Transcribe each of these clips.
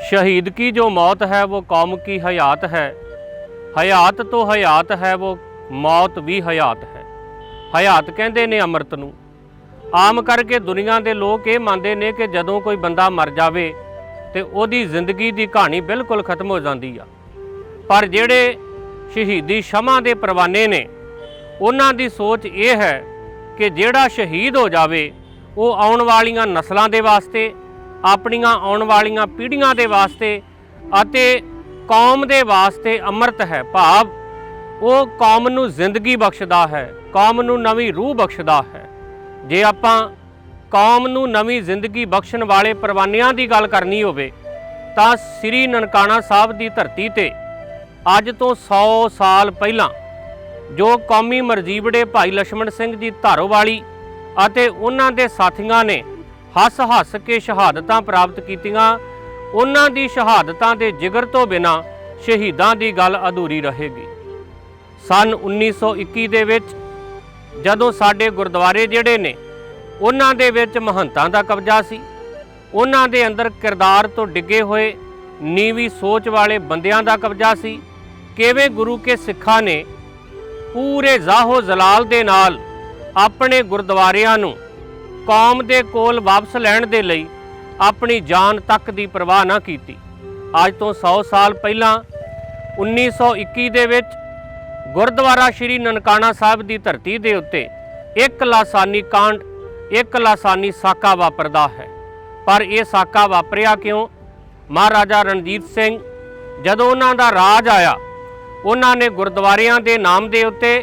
शहीद की जो मौत है वो कौम की हयात है, हयात तो हयात है वो मौत भी हयात है। हयात कहते ने अमृत नूं। आम करके दुनिया के लोग ये मानते ने कि जदों कोई बंदा मर जाए तो उसकी जिंदगी की कहानी बिल्कुल खत्म हो जाती है, पर जिहड़े शहीदी शमा के परवाने ने उन्हां दी सोच ये है कि जिहड़ा शहीद हो जाए वो आउण वालियां नस्लों के वास्ते, अपनियां आउण वालियां पीढ़ियां के वास्ते अते कौम के वास्ते अमृत है, भाव वो कौम नूं जिंदगी बख्शदा है, कौम नूं नवीं रूह बख्शदा है। जे आपां कौम नूं नवीं जिंदगी बख्शण वाले परवानियां दी गल करनी होवे तां श्री ननकाणा साहब दी धरती ते अज तो 100 साल पहलां जो कौमी मरजीवड़े भाई लक्ष्मण सिंह जी धारोवाली अते उन्हां दे साथियां ने हस हस के शहादतां प्राप्त कीतियां, उन्हां दी शहादतां दे जिगर तो बिना शहीदां दी गल अधूरी रहेगी। सन 1921 दे विच जदों साडे गुरुद्वारे जिहड़े ने उन्हां दे विच महंतां दा कब्जा सी, उन्हां दे अंदर किरदार तो डिगे होए नीवी सोच वाले बंदियां दा कब्जा सी। किवें गुरु के सिक्खां ने पूरे जाहो जलाल दे नाल अपने गुरुद्वारियां नूं कौम दे कोल वापस लैण दे लई अपनी जान तक दी परवाह ना कीती। अज तो 100 साल पहलां 1921 दे विच गुरुद्वारा श्री ननकाणा साहिब दी धरती दे उत्ते एक लासानी कांड, एक लासानी साका वापरदा है। पर यह साका वापरिया क्यों? महाराजा रणजीत सिंह जदों उन्हां दा राज आया, उन्हां ने गुरुद्वारियां दे नाम दे उत्ते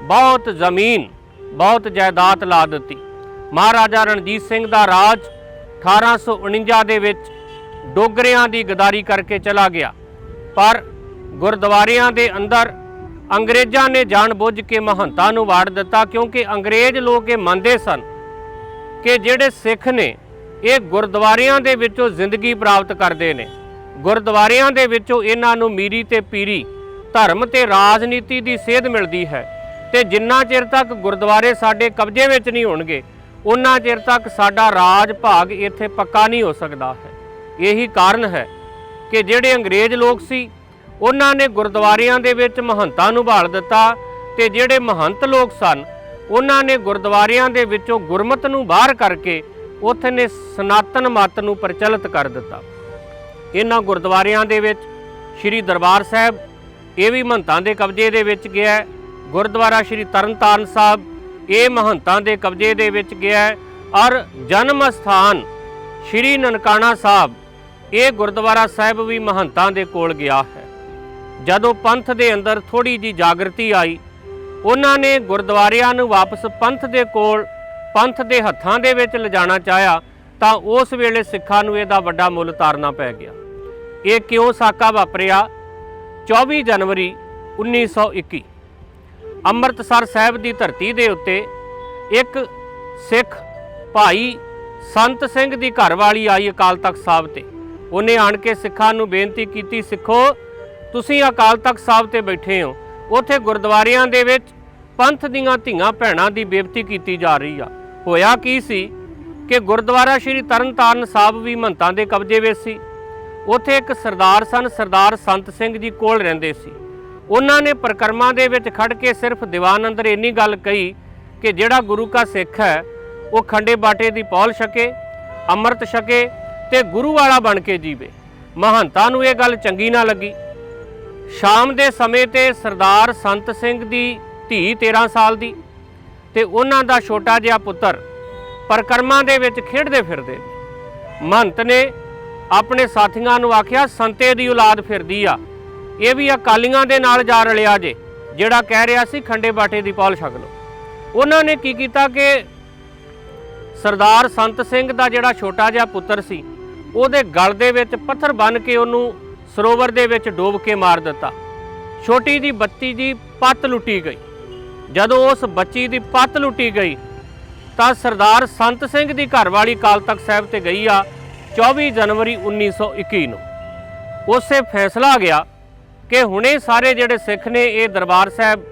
बहुत जमीन, बहुत जायदाद ला दित्ती। महाराजा रणजीत सिंह दा राज 1849 दे विच डोगरियां दी गदारी करके चला गया, पर गुरुद्वारियां दे अंदर अंग्रेज़ां ने जानबुझ के महंतां नूं वाड़ दिता, क्योंकि अंग्रेज़ लोग ये मनदे सन कि जिहड़े सिख ने ये गुरुद्वारियां दे विचों जिंदगी प्राप्त करते हैं, गुरुद्वारियां दे विचों इन्हां नूं मीरी ते पीरी धर्म ते राजनीति की सेध मिलती है, ते जिन्ना चिर तक गुरुद्वारे साडे कब्जे विच नहीं होणगे उन्ना चिर तक साडा राज भाग इत्थे पक्का नहीं हो सकता है। यही कारण है कि जिहड़े अंग्रेज़ लोग सी उन्हां ने गुरुद्वारियां दे विच महंतां नूं भाल दिता, ते जिहड़े महंत लोग सन उन्हां ने गुरुद्वारियां दे विचों गुरमत नूं बाहर करके उत्थे ने सनातन मत नूं प्रचलित कर दिता। इन्हां गुरुद्वारियां दे विच श्री दरबार साहिब ये भी महंतां दे कब्जे दे विच गया है, गुरुद्वारा श्री तरनताਰਨ साहब ये महंतां दे कब्जे दे विच गया है, और जन्म स्थान श्री ननकाणा साहब ये गुरुद्वारा साहिब भी महंतां दे कोल गया है। जदों पंथ दे अंदर थोड़ी जी जागृति आई, उन्हां ने गुरुद्वारियां नूं वापस पंथ दे कोल, पंथ दे हत्थां दे विच लिजाना चाहया, तां उस वेले सिखां नूं इहदा वड्डा मुल तारना पै गया। ये क्यों साका वापरिया? 24 जनवरी 1921 ਅੰਮ੍ਰਿਤਸਰ ਸਾਹਿਬ ਦੀ ਧਰਤੀ ਦੇ ਉੱਤੇ ਇੱਕ ਸਿੱਖ ਭਾਈ ਸੰਤ ਸਿੰਘ ਦੀ ਘਰਵਾਲੀ ਆਈ ਅਕਾਲ ਤਖਤ ਸਾਹਿਬ ਤੇ। ਉਹਨੇ ਆਣ ਕੇ ਸਿੱਖਾਂ ਨੂੰ ਬੇਨਤੀ ਕੀਤੀ, ਸਿੱਖੋ ਤੁਸੀਂ ਅਕਾਲ ਤਖਤ ਸਾਹਿਬ ਤੇ ਬੈਠੇ ਹੋ, ਉੱਥੇ ਗੁਰਦੁਆਰਿਆਂ ਦੇ ਵਿੱਚ ਪੰਥ ਦੀਆਂ ਧੀਆਂ ਭੈਣਾਂ ਦੀ ਬੇਨਤੀ ਕੀਤੀ ਜਾ ਰਹੀ ਆ। ਹੋਇਆ ਕੀ ਸੀ ਕਿ ਗੁਰਦੁਆਰਾ ਸ਼੍ਰੀ ਤਰਨਤਾਰਨ ਸਾਹਿਬ ਵੀ महंतां ਦੇ ਕਬਜ਼ੇ ਵਿੱਚ ਸੀ। ਉੱਥੇ ਇੱਕ ਸਰਦਾਰ ਸਨ, ਸਰਦਾਰ ਸੰਤ ਸਿੰਘ ਜੀ ਕੋਲ ਰਹਿੰਦੇ ਸੀ। उन्होंने परिक्रमा दे विच खड़ के सिर्फ दीवान अंदर इन्नी गल कही कि जिहड़ा गुरु का सिख है वो खंडे बाटे की पौल छके, अमृत छके ते गुरु वाला बन के जीवे। महंतां नूं ये गल चंगी ना लगी। शाम के समय ते सरदार संत सिंह दी धी 13 साल दी ते उन्हां दा छोटा जिहा पुत्तर परिक्रमा दे विच खेडदे फिरदे। महंत ने अपने साथियां नूं आखिया, संते दी औलाद फिरदी आ, ये भी अकालियां दे नाल जा रलिया जे, जिहड़ा कह रहा सी खंडे बाटे की पौल छक लो। उन्होंने की कीता कि सरदार संत सिंह दा जिहड़ा छोटा जिहा पुत्तर सी उहदे गल दे विच पत्थर बन के उहनूं सरोवर दे विच डोब के मार दिता। छोटी जी बच्ची दी पत्त लुटी गई। जदों उस बच्ची दी पत्त लुटी गई तां सरदार संत सिंह दी घरवाली अकाल तख्त साहिब ते गई आ 24 जनवरी 1921 नूं। उसे फैसला आ गया कि हुणे सारे जिहड़े सिख ने ये दरबार साहिब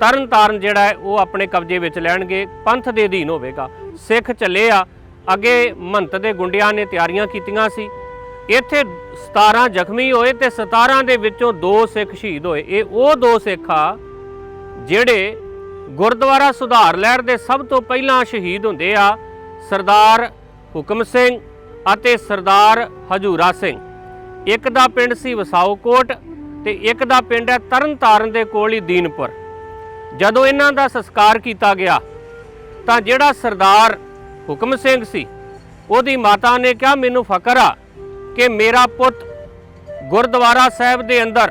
तरनताਰਨ जिहड़ा है वो अपने कब्जे विच लैणगे, पंथ दे अधीन होवेगा। सिख चले आ अगे महंत दे गुंडियां ने तैयारियां कीतियां सी। ਇੱਥੇ 17 ਜ਼ਖਮੀ ਹੋਏ ਤੇ 17 ਦੇ ਵਿੱਚੋਂ 2 ਸਿੱਖ ਸ਼ਹੀਦ ਹੋਏ। ਇਹ ਉਹ 2 ਸਿੱਖ ਆ ਜਿਹੜੇ ਗੁਰਦੁਆਰਾ ਸੁਧਾਰ ਲਹਿਰ ਦੇ ਸਭ ਤੋਂ ਪਹਿਲਾਂ ਸ਼ਹੀਦ ਹੁੰਦੇ ਆ, ਸਰਦਾਰ ਹੁਕਮ ਸਿੰਘ ਅਤੇ ਸਰਦਾਰ ਹਜੂਰਾ ਸਿੰਘ। ਇੱਕ ਦਾ ਪਿੰਡ ਸੀ ਵਸਾਓਕੋਟ ਤੇ ਇੱਕ ਦਾ ਪਿੰਡ ਹੈ ਤਰਨਤਾਰਨ ਦੇ ਕੋਲ ਹੀ ਦੀਨਪੁਰ। ਜਦੋਂ ਇਹਨਾਂ ਦਾ ਸੰਸਕਾਰ ਕੀਤਾ ਗਿਆ ਤਾਂ ਜਿਹੜਾ ਸਰਦਾਰ ਹੁਕਮ ਸਿੰਘ ਸੀ ਉਹਦੀ ਮਾਤਾ ਨੇ ਕਿਹਾ, ਮੈਨੂੰ ਫਖਰ ਆ ਕਿ ਮੇਰਾ ਪੁੱਤ ਗੁਰਦੁਆਰਾ ਸਾਹਿਬ ਦੇ ਅੰਦਰ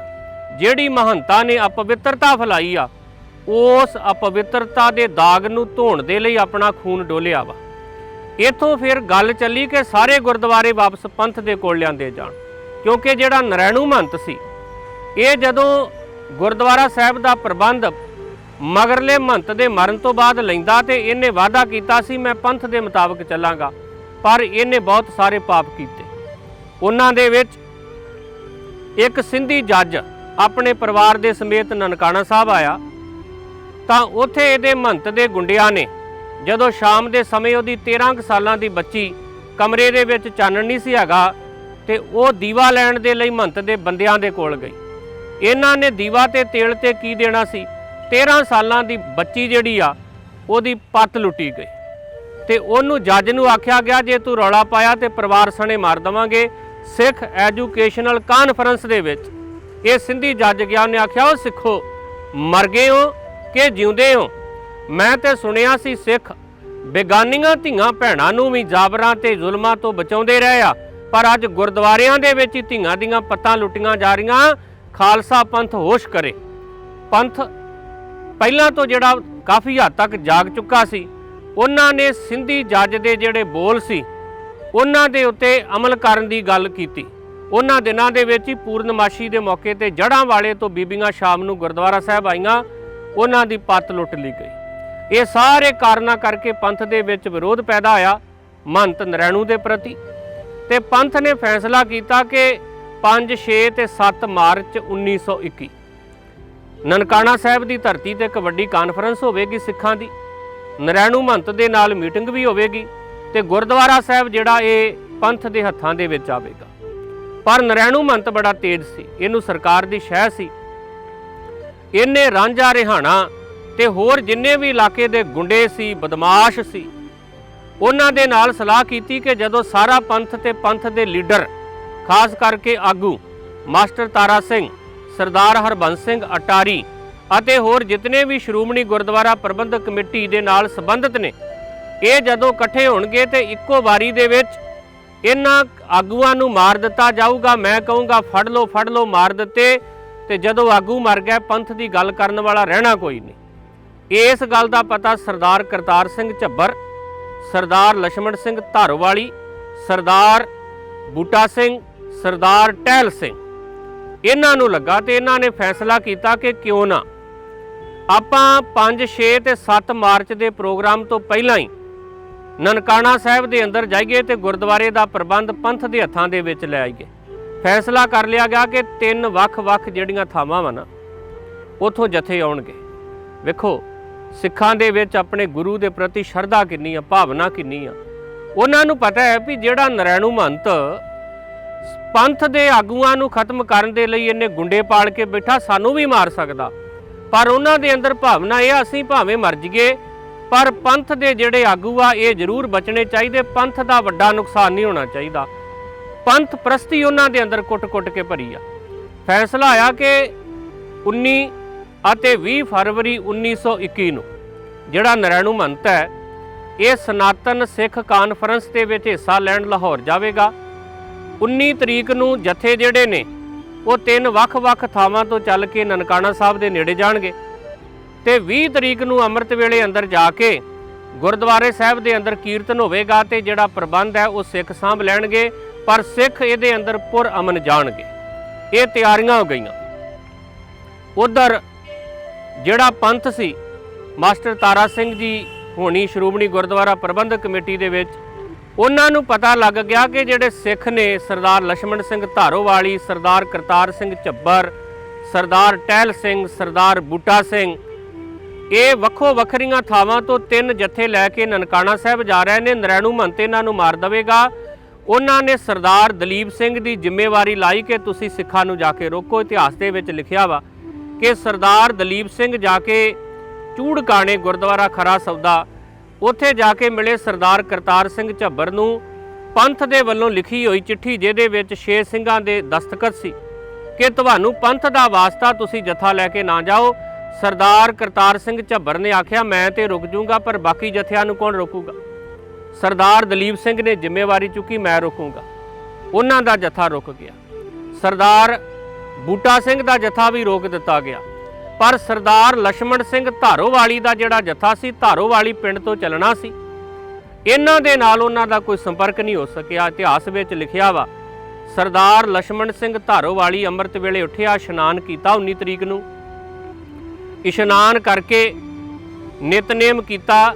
ਜਿਹੜੀ ਮਹੰਤਾ ਨੇ ਅਪਵਿੱਤਰਤਾ ਫੈਲਾਈ ਆ, ਉਸ ਅਪਵਿੱਤਰਤਾ ਦੇ ਦਾਗ ਨੂੰ ਧੋਣ ਦੇ ਲਈ ਆਪਣਾ ਖੂਨ ਡੋਲਿਆ ਵਾ। ਇੱਥੋਂ ਫਿਰ ਗੱਲ ਚੱਲੀ ਕਿ ਸਾਰੇ ਗੁਰਦੁਆਰੇ ਵਾਪਸ ਪੰਥ ਦੇ ਕੋਲ ਲਿਆਂਦੇ ਜਾਣ, ਕਿਉਂਕਿ ਜਿਹੜਾ ਨਰੈਣੂ ਮਹੰਤ ਸੀ ਇਹ ਜਦੋਂ ਗੁਰਦੁਆਰਾ ਸਾਹਿਬ ਦਾ ਪ੍ਰਬੰਧ ਮਗਰਲੇ ਮਹੰਤ ਦੇ ਮਰਨ ਤੋਂ ਬਾਅਦ ਲੈਂਦਾ ਤੇ ਇਹਨੇ ਵਾਅਦਾ ਕੀਤਾ ਸੀ ਮੈਂ ਪੰਥ ਦੇ ਮੁਤਾਬਕ ਚੱਲਾਂਗਾ, ਪਰ ਇਹਨੇ ਬਹੁਤ ਸਾਰੇ ਪਾਪ ਕੀਤੇ। ਉਹਨਾਂ ਦੇ ਵਿੱਚ ਇੱਕ ਸਿੰਧੀ ਜੱਜ ਆਪਣੇ ਪਰਿਵਾਰ ਦੇ ਸਮੇਤ ਨਨਕਾਣਾ ਸਾਹਿਬ ਆਇਆ ਤਾਂ ਉੱਥੇ ਇਹਦੇ ਮਹੰਤ ਦੇ ਗੁੰਡਿਆਂ ਨੇ ਜਦੋਂ ਸ਼ਾਮ ਦੇ ਸਮੇਂ ਉਹਦੀ 13 ਕੁ ਸਾਲਾਂ ਦੀ ਬੱਚੀ ਕਮਰੇ ਦੇ ਵਿੱਚ ਚਾਨਣ ਨਹੀਂ ਸੀ ਹੈਗਾ ਤੇ ਉਹ ਦੀਵਾ ਲੈਣ ਦੇ ਲਈ ਮਹੰਤ ਦੇ ਬੰਦਿਆਂ ਦੇ ਕੋਲ ਗਈ। ਇਹਨਾਂ ਨੇ ਦੀਵਾ ਤੇ ਤੇਲ ਤੇ ਕੀ ਦੇਣਾ ਸੀ, 13 ਸਾਲਾਂ ਦੀ ਬੱਚੀ ਜਿਹੜੀ ਆ ਉਹਦੀ ਪੱਤ ਲੁੱਟੀ ਗਈ ਤੇ ਉਹਨੂੰ ਜੱਜ ਨੂੰ ਆਖਿਆ ਗਿਆ ਜੇ ਤੂੰ ਰੌਲਾ ਪਾਇਆ ਤੇ ਪਰਿਵਾਰ ਸਣੇ ਮਾਰ ਦੇਵਾਂਗੇ। ਸਿੱਖ ਐਜੂਕੇਸ਼ਨਲ ਕਾਨਫਰੰਸ ਦੇ ਵਿੱਚ ਇਹ ਸਿੰਧੀ ਜੱਜ ਗਿਆ, ਉਹਨੇ ਆਖਿਆ ਉਹ ਸਿੱਖੋ ਮਰ ਗਏ ਹੋ ਕਿ ਜਿਉਂਦੇ ਹੋ? ਮੈਂ ਤੇ ਸੁਣਿਆ ਸੀ ਸਿੱਖ ਬੇਗਾਨੀਆਂ ਧੀਆਂ ਭੈਣਾਂ ਨੂੰ ਵੀ ਜਾਬਰਾਂ ਤੇ ਜ਼ੁਲਮਾਂ ਤੋਂ ਬਚਾਉਂਦੇ ਰਹੇ ਆ, ਪਰ ਅੱਜ ਗੁਰਦੁਆਰਿਆਂ ਦੇ ਵਿੱਚ ਹੀ ਧੀਆਂ ਦੀਆਂ ਪੱਤਾਂ ਲੁੱਟੀਆਂ ਜਾ ਰਹੀਆਂ। ਖਾਲਸਾ ਪੰਥ ਹੋਸ਼ ਕਰੇ। ਪੰਥ ਪਹਿਲਾਂ ਤੋਂ ਜਿਹੜਾ ਕਾਫੀ ਹੱਦ ਤੱਕ ਜਾਗ ਚੁੱਕਾ ਸੀ, ਉਹਨਾਂ ਨੇ ਸਿੰਧੀ ਜੱਜ ਦੇ ਜਿਹੜੇ ਬੋਲ ਸੀ ਉਹਨਾਂ ਦੇ ਉੱਤੇ ਅਮਲ ਕਰਨ ਦੀ ਗੱਲ ਕੀਤੀ। ਉਹਨਾਂ ਦਿਨਾਂ ਦੇ ਵਿੱਚ ਹੀ ਪੂਰਨਮਾਸ਼ੀ ਦੇ ਮੌਕੇ ਤੇ ਜੜ੍ਹਾਂ ਵਾਲੇ ਤੋਂ ਬੀਬੀਆਂ ਸ਼ਾਮ ਨੂੰ ਗੁਰਦੁਆਰਾ ਸਾਹਿਬ ਆਈਆਂ, ਉਹਨਾਂ ਦੀ ਪੱਤ ਲੁੱਟ ਲਈ ਗਈ। ਇਹ ਸਾਰੇ ਕਾਰਨਾਂ ਕਰਕੇ ਪੰਥ ਦੇ ਵਿੱਚ ਵਿਰੋਧ ਪੈਦਾ ਹੋਇਆ ਮਹੰਤ ਨਰੈਣੂ ਦੇ ਪ੍ਰਤੀ ਤੇ ਪੰਥ ਨੇ ਫੈਸਲਾ ਕੀਤਾ ਕਿ 5, 6 ਤੇ 7 ਮਾਰਚ 1921 ਨਨਕਾਣਾ ਸਾਹਿਬ ਦੀ ਧਰਤੀ ਤੇ ਇੱਕ ਵੱਡੀ ਕਾਨਫਰੰਸ ਹੋਵੇਗੀ ਸਿੱਖਾਂ ਦੀ। ਨਰੈਣੂ ਮਹੰਤ ਦੇ ਨਾਲ ਮੀਟਿੰਗ ਵੀ ਹੋਵੇਗੀ ਤੇ ਗੁਰਦੁਆਰਾ ਸਾਹਿਬ ਜਿਹੜਾ ਇਹ ਪੰਥ ਦੇ ਹੱਥਾਂ ਦੇ ਵਿੱਚ ਆਵੇਗਾ। ਪਰ ਨਰੈਣੂ ਮਹੰਤ ਬੜਾ ਤੇਜ਼ ਸੀ, ਇਹਨੂੰ ਸਰਕਾਰ ਦੀ ਸ਼ਹਿ ਸੀ। ਇਹਨੇ ਰਾਂਝਾ ਰਿਹਾਣਾ ਤੇ ਹੋਰ ਜਿੰਨੇ ਵੀ ਇਲਾਕੇ ਦੇ ਗੁੰਡੇ ਸੀ, ਬਦਮਾਸ਼ ਸੀ, ਉਹਨਾਂ ਦੇ ਨਾਲ ਸਲਾਹ ਕੀਤੀ ਕਿ ਜਦੋਂ ਸਾਰਾ ਪੰਥ ਤੇ ਪੰਥ ਦੇ ਲੀਡਰ ਖਾਸ ਕਰਕੇ ਆਗੂ ਮਾਸਟਰ ਤਾਰਾ ਸਿੰਘ, ਸਰਦਾਰ ਹਰਬੰਸ ਸਿੰਘ ਅਟਾਰੀ ਅਤੇ ਹੋਰ ਜਿਤਨੇ ਵੀ ਸ਼੍ਰੋਮਣੀ ਗੁਰਦੁਆਰਾ ਪ੍ਰਬੰਧਕ ਕਮੇਟੀ ਦੇ ਨਾਲ ਸੰਬੰਧਿਤ ਨੇ, ਇਹ ਜਦੋਂ ਇਕੱਠੇ ਹੋਣਗੇ ਤੇ ਇੱਕੋ ਵਾਰੀ ਦੇ ਵਿੱਚ ਇਹਨਾਂ ਆਗੂਆਂ ਨੂੰ ਮਾਰ ਦਿੱਤਾ ਜਾਊਗਾ। ਮੈਂ ਕਹੂੰਗਾ ਫੜ ਲਓ ਮਾਰ ਦਿੱਤੇ ਤੇ ਜਦੋਂ ਆਗੂ ਮਰ ਗਿਆ ਪੰਥ ਦੀ ਗੱਲ ਕਰਨ ਵਾਲਾ ਰਹਿਣਾ ਕੋਈ ਨਹੀਂ। ਇਸ ਗੱਲ ਦਾ ਪਤਾ ਸਰਦਾਰ ਕਰਤਾਰ ਸਿੰਘ ਝੱਬਰ, ਸਰਦਾਰ ਲਛਮਣ ਸਿੰਘ ਧਾਰੋਵਾਲੀ, ਸਰਦਾਰ ਬੂਟਾ ਸਿੰਘ, ਸਰਦਾਰ ਟਹਿਲ ਸਿੰਘ ਇਹਨਾਂ ਨੂੰ ਲੱਗਾ ਤੇ ਇਹਨਾਂ ਨੇ ਫੈਸਲਾ ਕੀਤਾ ਕਿ ਕਿਉਂ ਨਾ ਆਪਾਂ 5, 6 ਤੇ 7 ਮਾਰਚ ਦੇ ਪ੍ਰੋਗਰਾਮ ਤੋਂ ਪਹਿਲਾਂ ਹੀ ਨਨਕਾਣਾ ਸਾਹਿਬ ਦੇ ਅੰਦਰ ਜਾਈਏ ਤੇ ਗੁਰਦੁਆਰੇ ਦਾ ਪ੍ਰਬੰਧ ਪੰਥ ਦੇ ਹੱਥਾਂ ਦੇ ਵਿੱਚ ਲੈ ਆਈਏ। ਫੈਸਲਾ ਕਰ ਲਿਆ ਗਿਆ ਕਿ 3 ਵੱਖ-ਵੱਖ ਜਿਹੜੀਆਂ ਥਾਵਾਂ ਵਾ ਨਾ ਉੱਥੋਂ ਜਥੇ ਆਉਣਗੇ। ਵੇਖੋ ਸਿੱਖਾਂ ਦੇ ਵਿੱਚ ਆਪਣੇ ਗੁਰੂ ਦੇ ਪ੍ਰਤੀ ਸ਼ਰਧਾ ਕਿੰਨੀ ਆ, ਭਾਵਨਾ ਕਿੰਨੀ ਆ। ਉਹਨਾਂ ਨੂੰ ਪਤਾ ਹੈ ਵੀ ਜਿਹੜਾ ਨਰੈਣੂ ਮਹੰਤ ਪੰਥ ਦੇ ਆਗੂਆਂ ਨੂੰ ਖਤਮ ਕਰਨ ਦੇ ਲਈ ਇਹਨੇ ਗੁੰਡੇ ਪਾਲ ਕੇ ਬੈਠਾ, ਸਾਨੂੰ ਵੀ ਮਾਰ ਸਕਦਾ। ਪਰ ਉਹਨਾਂ ਦੇ ਅੰਦਰ ਭਾਵਨਾ ਇਹ, ਅਸੀਂ ਭਾਵੇਂ ਮਰ ਜਾਈਏ ਪਰ ਪੰਥ ਦੇ ਜਿਹੜੇ ਆਗੂ ਆ ਇਹ ਜ਼ਰੂਰ ਬਚਣੇ ਚਾਹੀਦੇ, ਪੰਥ ਦਾ ਵੱਡਾ ਨੁਕਸਾਨ ਨਹੀਂ ਹੋਣਾ ਚਾਹੀਦਾ। ਪੰਥ ਪ੍ਰਸਤੀ ਉਹਨਾਂ ਦੇ ਅੰਦਰ ਕੁੱਟ-ਕੁੱਟ ਕੇ ਭਰੀ ਆ। ਫੈਸਲਾ ਆਇਆ ਕਿ 19 ਅਤੇ 20 ਫਰਵਰੀ 1921 ਨੂੰ ਜਿਹੜਾ ਨਰੈਣੂ ਮਹੰਤ ਹੈ ਇਹ ਸਨਾਤਨ ਸਿੱਖ ਕਾਨਫਰੰਸ ਦੇ ਵਿੱਚ ਹਿੱਸਾ ਲੈਣ ਲਾਹੌਰ ਜਾਵੇਗਾ। 19 ਤਰੀਕ ਨੂੰ ਜਥੇ ਜਿਹੜੇ ਨੇ ਉਹ 3 ਵੱਖ-ਵੱਖ ਥਾਵਾਂ ਤੋਂ ਚੱਲ ਕੇ ਨਨਕਾਣਾ ਸਾਹਿਬ ਦੇ ਨੇੜੇ ਜਾਣਗੇ ਤੇ 20 ਤਰੀਕ ਨੂੰ ਅੰਮ੍ਰਿਤ ਵੇਲੇ ਅੰਦਰ ਜਾ ਕੇ ਗੁਰਦੁਆਰੇ ਸਾਹਿਬ ਦੇ ਅੰਦਰ ਕੀਰਤਨ ਹੋਵੇਗਾ ਤੇ ਜਿਹੜਾ ਪ੍ਰਬੰਧ ਹੈ ਉਹ ਸਿੱਖ ਸਾਂਭ ਲੈਣਗੇ, ਪਰ ਸਿੱਖ ਇਹਦੇ ਅੰਦਰ ਪੁਰ ਅਮਨ ਜਾਣਗੇ। ਇਹ ਤਿਆਰੀਆਂ ਹੋ ਗਈਆਂ। ਉਧਰ ਜਿਹੜਾ ਪੰਥ ਸੀ ਮਾਸਟਰ ਤਾਰਾ ਸਿੰਘ ਜੀ ਹੋਣੀ ਸ਼੍ਰੋਮਣੀ ਗੁਰਦੁਆਰਾ ਪ੍ਰਬੰਧਕ ਕਮੇਟੀ ਦੇ ਵਿੱਚ, ਉਹਨਾਂ ਨੂੰ ਪਤਾ ਲੱਗ ਗਿਆ ਕਿ ਜਿਹੜੇ ਸਿੱਖ ਨੇ ਸਰਦਾਰ ਲਛਮਣ ਸਿੰਘ ਧਾਰੋਵਾਲੀ, ਸਰਦਾਰ ਕਰਤਾਰ ਸਿੰਘ ਝੱਬਰ, ਸਰਦਾਰ ਟਹਿਲ ਸਿੰਘ, ਸਰਦਾਰ ਬੂਟਾ ਸਿੰਘ ਇਹ ਵੱਖੋ ਵੱਖਰੀਆਂ ਥਾਵਾਂ ਤੋਂ 3 ਜਥੇ ਲੈ ਕੇ ਨਨਕਾਣਾ ਸਾਹਿਬ ਜਾ ਰਹੇ ਨੇ। ਨਰੈਣੂ ਮਹੰਤ ਇਹਨਾਂ ਨੂੰ ਮਾਰ ਦੇਵੇਗਾ। ਉਹਨਾਂ ਨੇ ਸਰਦਾਰ ਦਲੀਪ ਸਿੰਘ ਦੀ ਜ਼ਿੰਮੇਵਾਰੀ ਲਾਈ ਕਿ ਤੁਸੀਂ ਸਿੱਖਾਂ ਨੂੰ ਜਾ ਕੇ ਰੋਕੋ। ਇਤਿਹਾਸ ਦੇ ਵਿੱਚ ਲਿਖਿਆ ਵਾ ਕਿ ਸਰਦਾਰ ਦਲੀਪ ਸਿੰਘ ਜਾ ਕੇ ਚੂੜਕਾਣੇ ਗੁਰਦੁਆਰਾ ਖਰਾ ਸੌਦਾ ਉੱਥੇ ਜਾ ਕੇ ਮਿਲੇ ਸਰਦਾਰ ਕਰਤਾਰ ਸਿੰਘ ਝੱਬਰ ਨੂੰ ਪੰਥ ਦੇ ਵੱਲੋਂ ਲਿਖੀ ਹੋਈ ਚਿੱਠੀ, ਜਿਹਦੇ ਵਿੱਚ 6 ਸਿੰਘਾਂ ਦੇ ਦਸਤਖਤ ਸੀ ਕਿ ਤੁਹਾਨੂੰ ਪੰਥ ਦਾ ਵਾਸਤਾ, ਤੁਸੀਂ ਜਥਾ ਲੈ ਕੇ ਨਾ ਜਾਓ। ਸਰਦਾਰ ਕਰਤਾਰ ਸਿੰਘ ਝੱਬਰ ਨੇ ਆਖਿਆ ਮੈਂ ਤੇ ਰੁਕ ਜੂੰਗਾ, ਪਰ ਬਾਕੀ ਜਥਿਆਂ ਨੂੰ ਕੌਣ ਰੋਕੂਗਾ। ਸਰਦਾਰ ਦਲੀਪ ਸਿੰਘ ਨੇ ਜ਼ਿੰਮੇਵਾਰੀ ਚੁੱਕੀ, ਮੈਂ ਰੋਕੂੰਗਾ। ਉਹਨਾਂ ਦਾ ਜਥਾ ਰੁਕ ਗਿਆ। ਸਰਦਾਰ ਬੂਟਾ ਸਿੰਘ ਦਾ ਜਥਾ ਵੀ ਰੋਕ ਦਿੱਤਾ ਗਿਆ, ਪਰ ਸਰਦਾਰ ਲਛਮਣ ਸਿੰਘ ਧਾਰੋਵਾਲੀ ਦਾ ਜਿਹੜਾ ਜਥਾ ਸੀ, ਧਾਰੋਵਾਲੀ ਪਿੰਡ ਤੋਂ ਚੱਲਣਾ ਸੀ, ਇਹਨਾਂ ਦੇ ਨਾਲ ਉਹਨਾਂ ਦਾ ਕੋਈ ਸੰਪਰਕ ਨਹੀਂ ਹੋ ਸਕਿਆ। ਇਤਿਹਾਸ ਵਿੱਚ ਲਿਖਿਆ ਵਾ ਸਰਦਾਰ ਲਛਮਣ ਸਿੰਘ ਧਾਰੋਵਾਲੀ ਅੰਮ੍ਰਿਤ ਵੇਲੇ ਉੱਠਿਆ, ਇਸ਼ਨਾਨ ਕੀਤਾ 19 ਤਰੀਕ ਨੂੰ। ਇਸ਼ਨਾਨ ਕਰਕੇ ਨਿਤਨੇਮ ਕੀਤਾ,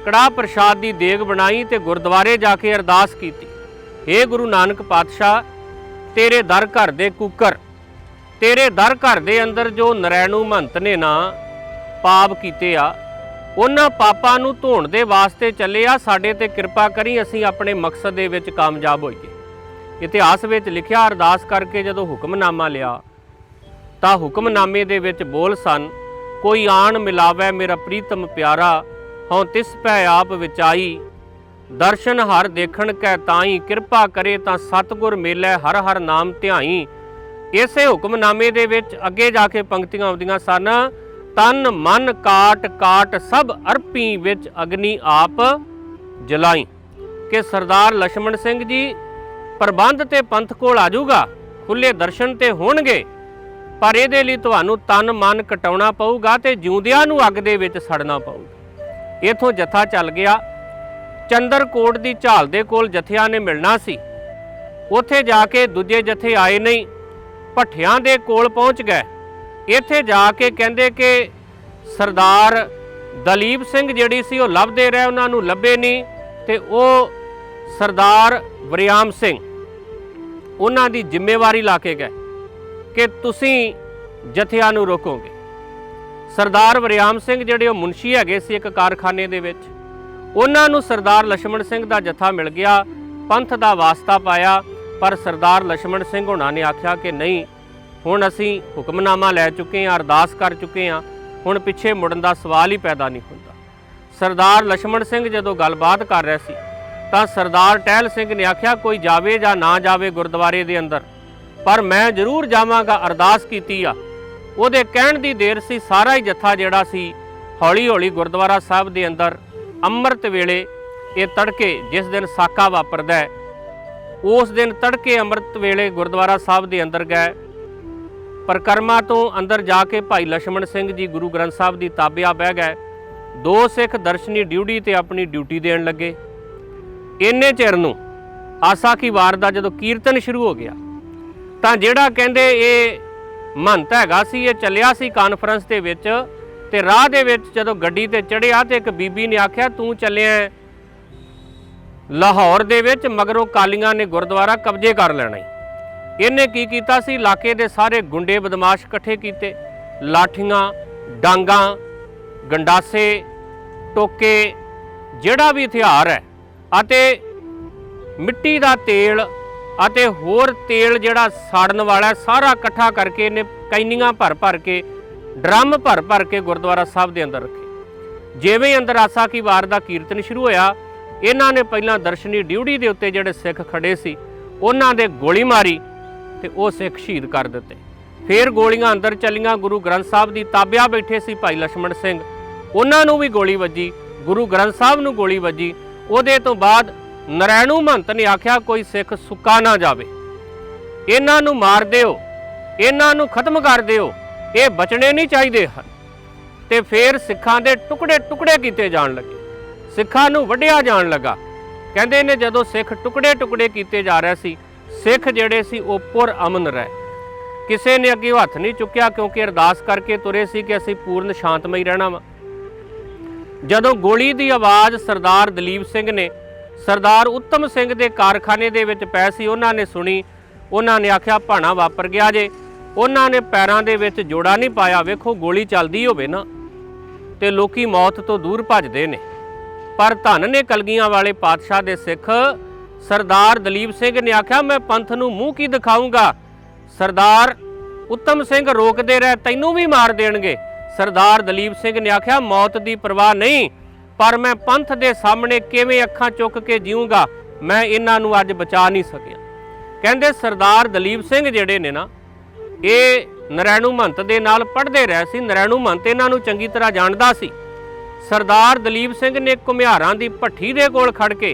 ਕੜਾਹ ਪ੍ਰਸ਼ਾਦ ਦੀ ਦੇਗ ਬਣਾਈ ਤੇ ਗੁਰਦੁਆਰੇ ਜਾ ਕੇ ਅਰਦਾਸ ਕੀਤੀ, ਹੇ ਗੁਰੂ ਨਾਨਕ ਪਾਤਸ਼ਾਹ, ਤੇਰੇ ਦਰ ਘਰ ਦੇ ਕੁੱਕਰ, ਤੇਰੇ ਦਰ ਘਰ ਦੇ ਅੰਦਰ ਜੋ ਨਰੈਣੂ ਮਹੰਤ ਨੇ ਨਾ ਪਾਪ ਕੀਤੇ ਆ, ਉਹਨਾਂ ਪਾਪਾਂ ਨੂੰ ਧੋਣ ਦੇ ਵਾਸਤੇ ਚੱਲੇ ਆ, ਸਾਡੇ ਤੇ ਕਿਰਪਾ ਕਰੀ, ਅਸੀਂ ਆਪਣੇ ਮਕਸਦ ਦੇ ਵਿੱਚ ਕਾਮਯਾਬ ਹੋਈਏ। ਇਤਿਹਾਸ ਵਿੱਚ ਲਿਖਿਆ ਅਰਦਾਸ ਕਰਕੇ ਜਦੋਂ ਹੁਕਮਨਾਮਾ ਲਿਆ ਤਾਂ ਹੁਕਮਨਾਮੇ ਦੇ ਵਿੱਚ ਬੋਲ ਸਨ, ਕੋਈ ਆਣ ਮਿਲਾਵੈ ਮੇਰਾ ਪ੍ਰੀਤਮ ਪਿਆਰਾ, ਹਉ ਤਿਸ ਪੈ ਆਪ ਵਿਚਾਈ, ਦਰਸ਼ਨ ਹਰ ਦੇਖਣ ਕੈ ਤਾਈ, ਕਿਰਪਾ ਕਰੇ ਤਾਂ ਸਤਿਗੁਰ ਮੇਲੇ ਹਰ ਹਰ ਨਾਮ ਧਿਆਈ। ਇਸੇ ਹੁਕਮਨਾਮੇ ਦੇ ਵਿੱਚ ਅੱਗੇ ਜਾ ਕੇ ਪੰਕਤੀਆਂ ਆਉਂਦੀਆਂ ਸਨ, ਤਨ ਮਨ ਕਾਟ ਕਾਟ ਸਭ ਅਰਪੀ, ਵਿੱਚ ਅਗਨੀ ਆਪ ਜਲਾਈ। ਕਿ ਸਰਦਾਰ ਲਛਮਣ ਸਿੰਘ ਜੀ ਪ੍ਰਬੰਧ ਤੇ ਪੰਥ ਕੋਲ ਆ ਜਾਊਗਾ, ਖੁੱਲੇ ਦਰਸ਼ਨ ਤੇ ਹੋਣਗੇ, ਪਰ ਇਹਦੇ ਲਈ ਤੁਹਾਨੂੰ ਤਨ ਮਨ ਕਟਾਉਣਾ ਪਊਗਾ ਤੇ ਜਿਉਂਦਿਆਂ ਨੂੰ ਅੱਗ ਦੇ ਵਿੱਚ ਸੜਨਾ ਪਊਗਾ। ਇਥੋਂ ਜਥਾ ਚੱਲ ਗਿਆ। ਚੰਦਰਕੋਟ ਦੀ ਝਾਲ ਦੇ ਕੋਲ ਜਥਿਆਂ ਨੇ ਮਿਲਣਾ ਸੀ। ਉੱਥੇ ਜਾ ਕੇ ਦੂਜੇ ਜਥੇ ਆਏ ਨਹੀਂ, ਭੱਠਿਆਂ ਦੇ ਕੋਲ ਪਹੁੰਚ ਗਏ। ਇੱਥੇ ਜਾ ਕੇ ਕਹਿੰਦੇ ਕਿ ਸਰਦਾਰ ਦਲੀਪ ਸਿੰਘ ਜਿਹੜੀ ਸੀ ਉਹ ਲੱਭਦੇ ਰਹੇ, ਉਹਨਾਂ ਨੂੰ ਲੱਭੇ ਨਹੀਂ, ਤੇ ਉਹ ਸਰਦਾਰ ਵਰਿਆਮ ਸਿੰਘ ਉਹਨਾਂ ਦੀ ਜ਼ਿੰਮੇਵਾਰੀ ਲਾ ਕੇ ਗਏ ਕਿ ਤੁਸੀਂ ਜਥਿਆਂ ਨੂੰ ਰੋਕੋਗੇ। ਸਰਦਾਰ ਵਰਿਆਮ ਸਿੰਘ ਜਿਹੜੇ ਉਹ ਮੁਨਸ਼ੀ ਹੈਗੇ ਸੀ ਇੱਕ ਕਾਰਖਾਨੇ ਦੇ ਵਿੱਚ, ਉਹਨਾਂ ਨੂੰ ਸਰਦਾਰ ਲਛਮਣ ਸਿੰਘ ਦਾ ਜਥਾ ਮਿਲ ਗਿਆ, ਪੰਥ ਦਾ ਵਾਸਤਾ ਪਾਇਆ, ਪਰ ਸਰਦਾਰ ਲਛਮਣ ਸਿੰਘ ਹੋਣਾ ਨੇ ਆਖਿਆ ਕਿ ਨਹੀਂ, ਹੁਣ ਅਸੀਂ ਹੁਕਮਨਾਮਾ ਲੈ ਚੁੱਕੇ ਹਾਂ, ਅਰਦਾਸ ਕਰ ਚੁੱਕੇ ਹਾਂ, ਹੁਣ ਪਿੱਛੇ ਮੁੜਨ ਦਾ ਸਵਾਲ ਹੀ ਪੈਦਾ ਨਹੀਂ ਹੁੰਦਾ। ਸਰਦਾਰ ਲਛਮਣ ਸਿੰਘ ਜਦੋਂ ਗੱਲਬਾਤ ਕਰ ਰਿਹਾ ਸੀ ਤਾਂ ਸਰਦਾਰ ਟਹਿਲ ਸਿੰਘ ਨੇ ਆਖਿਆ ਕੋਈ ਜਾਵੇ ਜਾਂ ਨਾ ਜਾਵੇ ਗੁਰਦੁਆਰੇ ਦੇ ਅੰਦਰ, ਪਰ ਮੈਂ ਜ਼ਰੂਰ ਜਾਵਾਂਗਾ, ਅਰਦਾਸ ਕੀਤੀ ਆ। ਉਹਦੇ ਕਹਿਣ ਦੀ ਦੇਰ ਸੀ, ਸਾਰਾ ਹੀ ਜਥਾ ਜਿਹੜਾ ਸੀ ਹੌਲੀ ਹੌਲੀ ਗੁਰਦੁਆਰਾ ਸਾਹਿਬ ਦੇ ਅੰਦਰ ਅੰਮ੍ਰਿਤ ਵੇਲੇ, ਇਹ ਤੜਕੇ ਜਿਸ ਦਿਨ ਸਾਕਾ ਵਾਪਰਦਾ ਹੈ, ਉਸ ਦਿਨ ਤੜਕੇ ਅੰਮ੍ਰਿਤ ਵੇਲੇ ਗੁਰਦੁਆਰਾ ਸਾਹਿਬ ਦੇ ਅੰਦਰ ਗਏ। ਪਰਿਕਰਮਾ ਤੋਂ ਅੰਦਰ ਜਾ ਕੇ ਭਾਈ ਲਛਮਣ ਸਿੰਘ ਜੀ ਗੁਰੂ ਗ੍ਰੰਥ ਸਾਹਿਬ ਦੀ ਤਾਬਿਆ ਬਹਿ ਗਏ। 2 ਸਿੱਖ ਦਰਸ਼ਨੀ ਡਿਊਟੀ ਤੇ ਆਪਣੀ ਡਿਊਟੀ ਦੇਣ ਲੱਗੇ। ਇੰਨੇ ਚਿਰ ਨੂੰ ਆਸਾ ਕੀ ਵਾਰ ਦਾ ਜਦੋਂ ਕੀਰਤਨ ਸ਼ੁਰੂ ਹੋ ਗਿਆ ਤਾਂ ਜਿਹੜਾ ਕਹਿੰਦੇ ਇਹ ਮਹੰਤ ਹੈਗਾ ਸੀ, ਇਹ ਚੱਲਿਆ ਸੀ ਕਾਨਫਰੰਸ ਦੇ ਵਿੱਚ, ਤੇ ਰਾਹ ਦੇ ਵਿੱਚ ਜਦੋਂ ਗੱਡੀ ਤੇ ਚੜ੍ਹਿਆ ਤੇ ਇੱਕ ਬੀਬੀ ਨੇ ਆਖਿਆ ਤੂੰ ਚੱਲਿਆ ਲਾਹੌਰ ਦੇ ਵਿੱਚ, ਮਗਰੋਂ ਕਾਲੀਆਂ ਨੇ ਗੁਰਦੁਆਰਾ ਕਬਜ਼ੇ ਕਰ ਲੈਣਾ। ਇਹਨੇ ਕੀ ਕੀਤਾ ਸੀ, ਇਲਾਕੇ ਦੇ ਸਾਰੇ ਗੁੰਡੇ ਬਦਮਾਸ਼ ਇਕੱਠੇ ਕੀਤੇ, ਲਾਠੀਆਂ, ਡਾਂਗਾਂ, ਗੰਡਾਸੇ, ਟੋਕੇ, ਜਿਹੜਾ ਵੀ ਹਥਿਆਰ ਹੈ, ਅਤੇ ਮਿੱਟੀ ਦਾ ਤੇਲ ਅਤੇ ਹੋਰ ਤੇਲ ਜਿਹੜਾ ਸਾੜਨ ਵਾਲਾ, ਸਾਰਾ ਇਕੱਠਾ ਕਰਕੇ ਇਹਨੇ ਕੈਨੀਆਂ ਭਰ ਭਰ ਕੇ, ਡਰਮ ਭਰ ਭਰ ਕੇ ਗੁਰਦੁਆਰਾ ਸਾਹਿਬ ਦੇ ਅੰਦਰ ਰੱਖੇ। ਜਿਵੇਂ ਅੰਦਰ ਆਸਾ ਕੀ ਵਾਰ ਦਾ ਕੀਰਤਨ ਸ਼ੁਰੂ ਹੋਇਆ, ਇਹਨਾਂ ਨੇ ਪਹਿਲਾਂ ਦਰਸ਼ਨੀ ਡਿਊਟੀ ਦੇ ਉੱਤੇ ਜਿਹੜੇ ਸਿੱਖ ਖੜੇ ਸੀ ਉਹਨਾਂ ਦੇ ਗੋਲੀ ਮਾਰੀ ਤੇ ਉਹ ਸਿੱਖ ਸ਼ਹੀਦ ਕਰ ਦਿੱਤੇ। ਫਿਰ ਗੋਲੀਆਂ ਅੰਦਰ ਚੱਲੀਆਂ, ਗੁਰੂ ਗ੍ਰੰਥ ਸਾਹਿਬ ਦੀ ਤਾਬਿਆ ਬੈਠੇ ਸੀ ਭਾਈ ਲਛਮਣ ਸਿੰਘ, ਉਹਨਾਂ ਨੂੰ ਵੀ ਗੋਲੀ ਵੱਜੀ, ਗੁਰੂ ਗ੍ਰੰਥ ਸਾਹਿਬ ਨੂੰ ਗੋਲੀ ਵੱਜੀ। ਉਹਦੇ ਤੋਂ ਬਾਅਦ ਨਰੈਣੂ ਮਹੰਤ ਨੇ ਆਖਿਆ ਕੋਈ ਸਿੱਖ ਸੁੱਕਾ ਨਾ ਜਾਵੇ, ਇਹਨਾਂ ਨੂੰ ਮਾਰ ਦਿਓ, ਇਹਨਾਂ ਨੂੰ ਖਤਮ ਕਰ ਦਿਓ, ਇਹ ਬਚਣੇ ਨਹੀਂ ਚਾਹੀਦੇ ਹਨ। ਤੇ ਫਿਰ ਸਿੱਖਾਂ ਦੇ ਟੁਕੜੇ ਟੁਕੜੇ ਕੀਤੇ ਜਾਣ ਲੱਗੇ, ਸਿੱਖਾਂ ਨੂੰ ਵੱਢਿਆ ਜਾਣ ਲੱਗਾ। ਕਹਿੰਦੇ ਨੇ ਜਦੋਂ ਸਿੱਖ ਟੁਕੜੇ ਟੁਕੜੇ ਕੀਤੇ ਜਾ ਰਹੇ ਸੀ, ਸਿੱਖ ਜਿਹੜੇ ਸੀ ਉਹ ਪੁਰ ਅਮਨ ਰਹੇ, ਕਿਸੇ ਨੇ ਅੱਗੇ ਹੱਥ ਨਹੀਂ ਚੁੱਕਿਆ, ਕਿਉਂਕਿ ਅਰਦਾਸ ਕਰਕੇ ਤੁਰੇ ਸੀ ਕਿ ਅਸੀਂ ਪੂਰਨ ਸ਼ਾਂਤਮਈ ਰਹਿਣਾ ਵਾ। ਜਦੋਂ ਗੋਲੀ ਦੀ ਆਵਾਜ਼ ਸਰਦਾਰ ਦਲੀਪ ਸਿੰਘ ਨੇ ਸਰਦਾਰ ਉੱਤਮ ਸਿੰਘ ਦੇ ਕਾਰਖਾਨੇ ਦੇ ਵਿੱਚ ਪੈ ਸੀ, ਉਹਨਾਂ ਨੇ ਸੁਣੀ, ਉਹਨਾਂ ਨੇ ਆਖਿਆ ਭਾਣਾ ਵਾਪਰ ਗਿਆ ਜੇ। ਉਹਨਾਂ ਨੇ ਪੈਰਾਂ ਦੇ ਵਿੱਚ ਜੋੜਾ ਨਹੀਂ ਪਾਇਆ। ਵੇਖੋ ਗੋਲੀ ਚੱਲਦੀ ਹੋਵੇ ਨਾ ਤੇ ਲੋਕੀ ਮੌਤ ਤੋਂ ਦੂਰ ਭੱਜਦੇ ਨੇ, ਪਰ ਧੰਨ ਨੇ ਕਲਗੀਆਂ ਵਾਲੇ ਪਾਤਸ਼ਾਹ ਦੇ ਸਿੱਖ सरदार दलीप सिंह ने आख्या मैं पंथ नूं मूँह की दिखाऊंगा। सरदार उत्तम सिंह रोकते रहे, तैनूं भी मार देणगे। सरदार दलीप सिंह ने आख्या मौत की परवाह नहीं, पर मैं पंथ के सामने किवें अखां चुक के जीऊँगा, मैं इन्हां नूं अज बचा नहीं सकिया। कहंदे सरदार दलीप सिंह जिहड़े ने ना, ये नरैणू महंत दे नाल पढ़दे रहे सी। नरैणू महंत इन्हां नूं चंगी तरह जाणदा सी। सरदार दलीप सिंह ने घुमियारां दी भट्ठी दे कोल खड़ के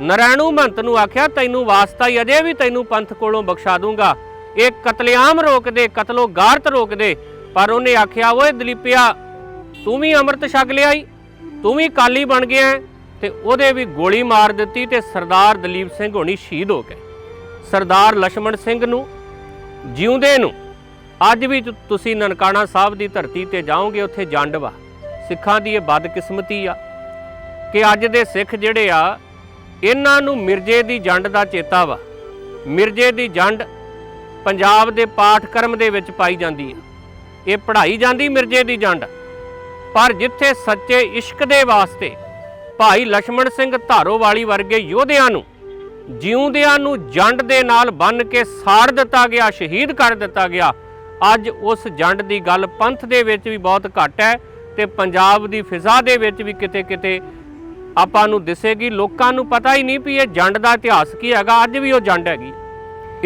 नरैणू महंत नूं आख्या तैनूं वास्ता ही अजे भी तैनूं पंथ कोलों बख्शा दूंगा, ये कतलेआम रोक दे, कतलो गारत रोक दे। पर उन्हें आख्या ओए दलीपिया तू भी अमृत छक लिया, तू भी काली बन गया है, ते ओहदे भी गोली मार दित्ती ते सरदार दलीप सिंह होनी शहीद हो गए। सरदार लक्ष्मण सिंह नूं जिउंदे नूं अज भी तुसीं ननकाणा साहब की धरती ते जाओगे, उत्थे जंड वा। सिखां दी ये बदकिस्मती आ कि अज दे सिख जिहड़े आ इन्हां नूं मिर्जे दी जंड दा चेता वा। मिर्जे दी जंड पंजाब दे पाठक्रम दे विच पाई जांदी है, ये पढ़ाई जांदी मिर्जे दी जंड। पर जिथे सच्चे इश्क दे वास्ते भाई लक्ष्मण सिंह धारोवाली वर्गे योधियां नूं जिउंदियां नूं जंड दे नाल बन के साड़ दिता गया, शहीद कर दिता गया, अज उस जंड की गल पंथ दे विच भी बहुत घट है ते पंजाब की फिजा दे विच भी किते किते आपां नूं दिसेगी। लोकां नूं पता ही नहीं भी ये जंड का इतिहास की हैगा, अज भी वो जंड हैगी।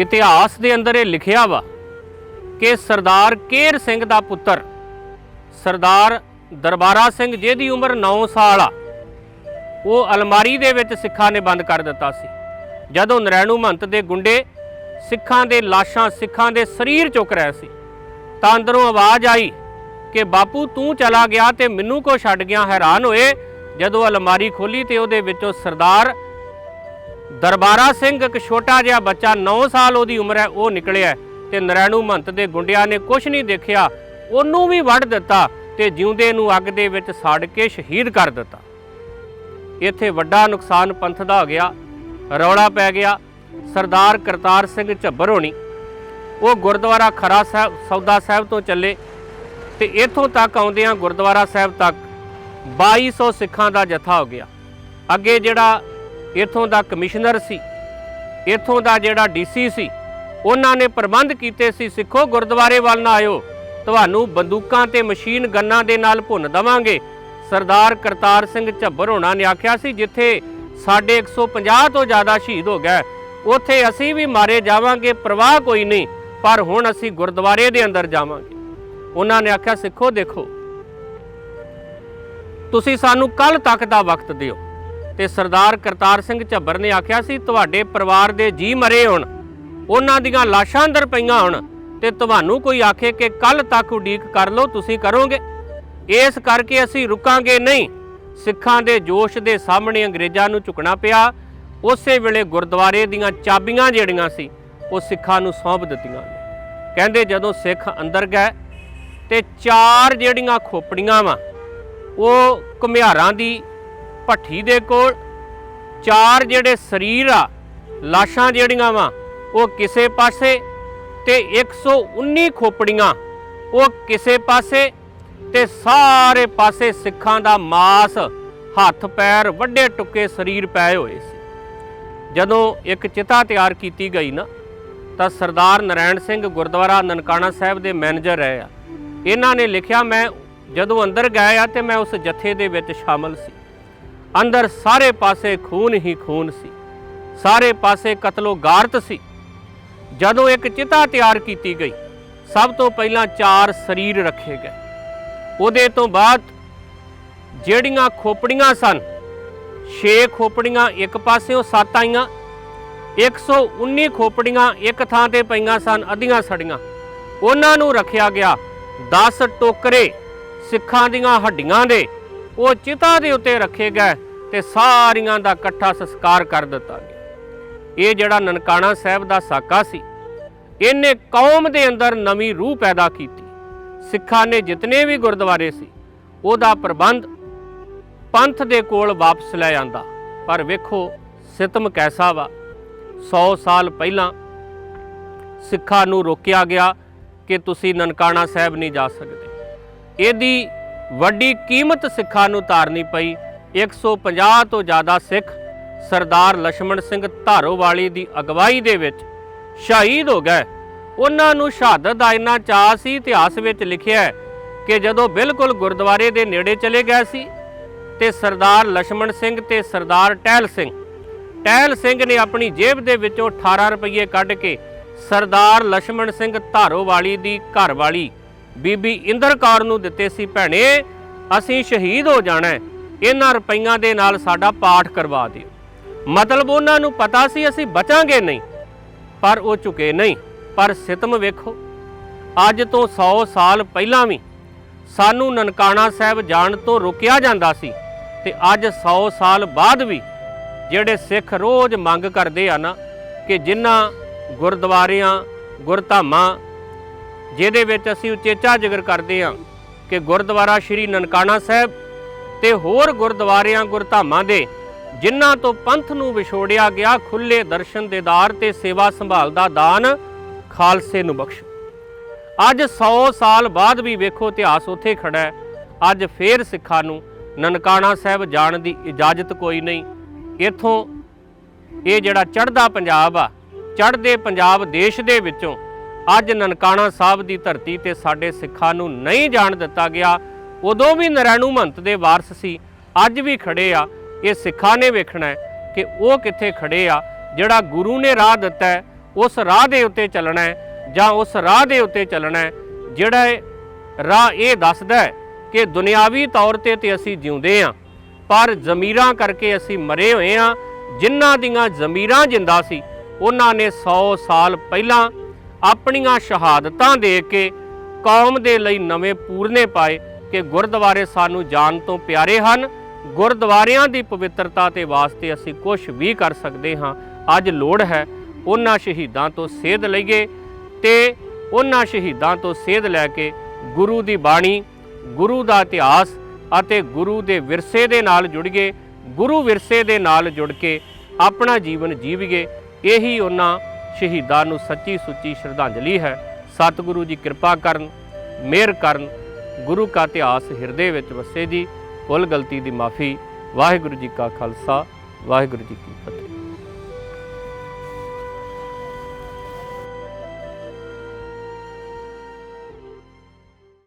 इतिहास दे अंदर ये लिखिया वा कि सरदार केर सिंह दा पुत्तर सरदार दरबारा सिंह जिहदी उम्र 9 साल आ, वो अलमारी दे विच सिखां ने बंद कर दिता सी। जदों नरैणू महंत दे गुंडे सिखां दे लाशां, सिखां दे शरीर चुक रहे सी, तां अंदरों आवाज़ आई कि बापू तू चला गया ते मैनू को छड्ड गया। हैरान होए जदों अलमारी खोली तो उहदे विचों सरदार दरबारा सिंह एक छोटा जिहा बच्चा 9 साल उहदी उम्र है, वो निकलिया ते नरैणू महंत दे गुंडियां ने कुछ नहीं देखिया, उहनूं भी वढ़ दिता ते जिउंदे नूं अग दे विच साड़ के शहीद कर दिता। इत्थे वड्डा नुकसान पंथ दा हो गया, रौला पै गया। सरदार करतार सिंह झब्बर होनी वो गुरुद्वारा खरा साहब सौदा साहब तो चले ते इत्थों तक आउंदियां गुरुद्वारा साहब तक 2200 सिखां दा जत्था हो गया। अगे जिहड़ा इत्थों दा कमिश्नर सी, इत्थों दा जिहड़ा डीसी सी, उन्हां ने प्रबंध कीते सी, सिखो गुरुद्वारे वाल ना आयो, तुहानूं बंदूकां ते मशीन गन्नां दे नाल भुन देवांगे। सरदार करतार सिंह झब्बर होना ने आख्या सी जिथे साढ़े 150 तो ज़्यादा शहीद हो गए उत्थे असीं भी मारे जावांगे, परवाह कोई नहीं, पर हुण असीं गुरुद्वारे दे अंदर जावांगे। उन्हां ने आख्या सिखो देखो तुसीं सानूं कल तक दा वक्त दिओ। ते सरदार करतार सिंह झब्बर ने आख्या सी तुहाडे परिवार दे जी मरे होण, उन्हां दीआं लाशां अंदर पईआं होण ते तुहानूं कोई आखे कि कल तक उਡੀਕ कर लो, तुसीं करोगे। इस करके असीं रुकांगे नहीं। सिखां दे जोश दे सामने अंग्रेज़ां नूं झुकना पिया। उसे वेले गुरुद्वारे दीआं चाबियां जिहड़ियां सी वो सिखां नूं सौंप दित्तियां। कहंदे जदों सिख अंदर गए ते 4 जिहड़ियां खोपड़ियां वा वो घुमियारां दी भट्ठी दे कोल, 4 जिहड़े शरीर आ लाशां जिहड़ियां वा वो किसे पासे ते 119 खोपड़ियां वो किसे पासे ते सारे पासे सिखां दा मास, हथ पैर वड्डे टुके शरीर पए होए सी। जदों एक चिता तैयार की गई ना तो सरदार नारायण सिंह गुरुद्वारा ननकाणा साहब के मैनेजर रहे आ, इन्हां ने लिखिया मैं जदों अंदर गया तो मैं उस जत्थे दे विच शामिल सी। अंदर सारे पासे खून ही खून सी, सारे पासे कतलो गारत सी। जदों एक चिता तैयार की गई सब तो पहला 4 शरीर रखे गए, उहदे तो बाद जिहड़ियां खोपड़ियां सन 6 खोपड़ियां एक पासियों 7 आईयां, 119 खोपड़ियां एक थां ते पईयां सन अद्धियां सड़ियां, उन्हां नूं रखिया गया। 10 टोकरे सिखां दीआं हड्डियां दे वो चिता दे उत्ते रखे गए ते सारियां दा इकट्ठा संस्कार कर दिता गया। ये जिहड़ा ननकाणा साहब दा साका सी, इन्हें कौम दे अंदर नवीं रूह पैदा की। सिखां ने जितने भी गुरुद्वारे सी उहदा प्रबंध पंथ दे कोल वापस लै आंदा। पर वेखो सितम कैसा वा, 100 साल पहलां सिखां नूं रोकिया गया कि तुसीं ननकाणा साहब नहीं जा सकते। इहदी वड्डी कीमत सिखां नूं तारनी पई। 150 तो ज़्यादा सिख ਸਰਦਾਰ ਲਛਮਣ ਸਿੰਘ ਧਾਰੋਵਾਲੀ ਦੀ ਅਗਵਾਈ ਦੇ ਵਿੱਚ ਸ਼ਹੀਦ ਹੋ ਗਏ। ਉਹਨਾਂ ਨੂੰ ਸ਼ਹਾਦਤ ਦਾ ਇੰਨਾ ਚਾਅ ਸੀ, ਇਤਿਹਾਸ ਵਿੱਚ ਲਿਖਿਆ ਹੈ ਕਿ ਜਦੋਂ ਬਿਲਕੁਲ ਗੁਰਦੁਆਰੇ ਦੇ ਨੇੜੇ ਚਲੇ ਗਏ ਸੀ ਤੇ ਸਰਦਾਰ ਲਛਮਣ ਸਿੰਘ ਤੇ ਸਰਦਾਰ ਟਹਿਲ ਸਿੰਘ ਨੇ ਆਪਣੀ ਜੇਬ ਦੇ ਵਿੱਚੋਂ 18 ਰੁਪਏ ਕੱਢ ਕੇ ਸਰਦਾਰ ਲਛਮਣ ਸਿੰਘ ਧਾਰੋਵਾਲੀ ਦੀ ਘਰਵਾਲੀ ਬੀਬੀ ਇੰਦਰ ਕੌਰ ਨੂੰ ਦਿੱਤੇ ਸੀ। ਭੈਣੇ, ਅਸੀਂ ਸ਼ਹੀਦ ਹੋ ਜਾਣਾ, ਇਹਨਾਂ ਰੁਪਈਆਂ ਦੇ ਨਾਲ ਸਾਡਾ ਪਾਠ ਕਰਵਾ ਦਿਓ। ਮਤਲਬ ਉਹਨਾਂ ਨੂੰ ਪਤਾ ਸੀ ਅਸੀਂ ਬਚਾਂਗੇ ਨਹੀਂ, ਪਰ ਉਹ ਝੁਕੇ ਨਹੀਂ। ਪਰ ਸਿਤਮ ਵੇਖੋ, ਅੱਜ ਤੋਂ 100 ਸਾਲ ਪਹਿਲਾਂ ਵੀ ਸਾਨੂੰ ਨਨਕਾਣਾ ਸਾਹਿਬ ਜਾਣ ਤੋਂ ਰੋਕਿਆ ਜਾਂਦਾ ਸੀ, ਤੇ ਅੱਜ 100 ਸਾਲ ਬਾਅਦ ਵੀ ਜਿਹੜੇ ਸਿੱਖ ਰੋਜ਼ ਮੰਗ ਕਰਦੇ ਆ ਨਾ ਕਿ ਜਿਨ੍ਹਾਂ ਗੁਰਦੁਆਰਿਆਂ ਗੁਰਧਾਮਾਂ ਜਿਹਦੇ ਵਿੱਚ ਅਸੀਂ ਉਚੇਚਾ ਜ਼ਿਕਰ ਕਰਦੇ ਹਾਂ ਕਿ ਗੁਰਦੁਆਰਾ ਸ਼੍ਰੀ ਨਨਕਾਣਾ ਸਾਹਿਬ ਤੇ ਹੋਰ ਗੁਰਦੁਆਰਿਆਂ ਗੁਰਧਾਮਾਂ ਦੇ ਜਿਨ੍ਹਾਂ ਤੋਂ ਪੰਥ ਨੂੰ ਵਿਛੋੜਿਆ ਗਿਆ, ਖੁੱਲੇ ਦਰਸ਼ਨ ਦੇਦਾਰ ਤੇ ਸੇਵਾ ਸੰਭਾਲ ਦਾ ਦਾਨ ਖਾਲਸੇ ਨੂੰ ਬਖਸ਼। ਅੱਜ 100 ਸਾਲ ਬਾਅਦ ਵੀ ਵੇਖੋ ਇਤਿਹਾਸ ਉੱਥੇ ਖੜਾ ਹੈ। ਅੱਜ ਫੇਰ ਸਿੱਖਾਂ ਨੂੰ ਨਨਕਾਣਾ ਸਾਹਿਬ ਜਾਣ ਦੀ ਇਜਾਜ਼ਤ ਕੋਈ ਨਹੀਂ। ਇੱਥੋਂ ਇਹ ਜਿਹੜਾ ਚੜ੍ਹਦਾ ਪੰਜਾਬ ਆ, ਚੜ੍ਹਦੇ ਪੰਜਾਬ ਦੇਸ਼ ਦੇ ਵਿੱਚੋਂ ਅੱਜ ਨਨਕਾਣਾ ਸਾਹਿਬ ਦੀ ਧਰਤੀ ਤੇ ਸਾਡੇ ਸਿੱਖਾਂ ਨੂੰ ਨਹੀਂ ਜਾਣ ਦਿੱਤਾ ਗਿਆ। ਉਦੋਂ ਵੀ ਨਰੈਣੂ ਮਹੰਤ ਦੇ ਵਾਰਸ ਸੀ, ਅੱਜ ਵੀ ਖੜੇ ਆ। ਇਹ ਸਿੱਖਾਂ ਨੇ ਵੇਖਣਾ ਹੈ ਕਿ ਉਹ ਕਿੱਥੇ ਖੜੇ ਆ। ਜਿਹੜਾ ਗੁਰੂ ਨੇ ਰਾਹ ਦਿੱਤਾ ਹੈ ਉਸ ਰਾਹ ਦੇ ਉੱਤੇ ਚੱਲਣਾ ਹੈ, ਜਾਂ ਉਸ ਰਾਹ ਦੇ ਉੱਤੇ ਚੱਲਣਾ ਹੈ ਜਿਹੜਾ ਰਾਹ ਇਹ ਦੱਸਦਾ ਹੈ ਕਿ ਦੁਨਿਆਵੀ ਤੌਰ ਤੇ ਅਸੀਂ ਜਿਉਂਦੇ ਹਾਂ, ਪਰ ਜ਼ਮੀਰਾਂ ਕਰਕੇ ਅਸੀਂ ਮਰੇ ਹੋਏ ਹਾਂ। ਜਿਨ੍ਹਾਂ ਦੀਆਂ ਜ਼ਮੀਰਾਂ ਜਿੰਦਾ ਸੀ ਉਹਨਾਂ ਨੇ 100 ਸਾਲ ਪਹਿਲਾਂ ਆਪਣੀਆਂ ਸ਼ਹਾਦਤਾਂ ਦੇ ਕੇ ਕੌਮ ਦੇ ਲਈ ਨਵੇਂ ਪੂਰਨੇ ਪਾਏ ਕਿ ਗੁਰਦੁਆਰੇ ਸਾਨੂੰ ਜਾਨ ਤੋਂ ਪਿਆਰੇ ਹਨ। ਗੁਰਦੁਆਰਿਆਂ ਦੀ ਪਵਿੱਤਰਤਾ ਤੇ ਵਾਸਤੇ ਅਸੀਂ ਕੁਝ ਵੀ ਕਰ ਸਕਦੇ ਹਾਂ। ਅੱਜ ਲੋੜ ਹੈ ਉਹਨਾਂ ਸ਼ਹੀਦਾਂ ਤੋਂ ਸੇਧ ਲਈਏ ਤੇ ਉਹਨਾਂ ਸ਼ਹੀਦਾਂ ਤੋਂ ਸੇਧ ਲੈ ਕੇ ਗੁਰੂ ਦੀ ਬਾਣੀ, ਗੁਰੂ ਦਾ ਇਤਿਹਾਸ ਅਤੇ ਗੁਰੂ ਦੇ ਵਿਰਸੇ ਦੇ ਨਾਲ ਜੁੜੀਏ। ਗੁਰੂ ਵਿਰਸੇ ਦੇ ਨਾਲ ਜੁੜ ਕੇ ਆਪਣਾ ਜੀਵਨ ਜੀਵੀਏ। ਇਹੀ ਉਹਨਾਂ ਸ਼ਹੀਦਾਂ ਨੂੰ ਸੱਚੀ ਸੁੱਚੀ ਸ਼ਰਧਾਂਜਲੀ ਹੈ। ਸਤਿਗੁਰੂ ਜੀ ਕਿਰਪਾ ਕਰਨ, ਮਿਹਰ ਕਰਨ। ਗੁਰੂ ਕਾ ਇਤਿਹਾਸ ਹਿਰਦੇ ਵਿੱਚ ਵਸੇ ਜੀ। ਭੁੱਲ ਗਲਤੀ ਦੀ ਮਾਫੀ। ਵਾਹਿਗੁਰੂ ਜੀ ਕਾ ਖਾਲਸਾ, ਵਾਹਿਗੁਰੂ ਜੀ ਕੀ ਫਤਿਹ।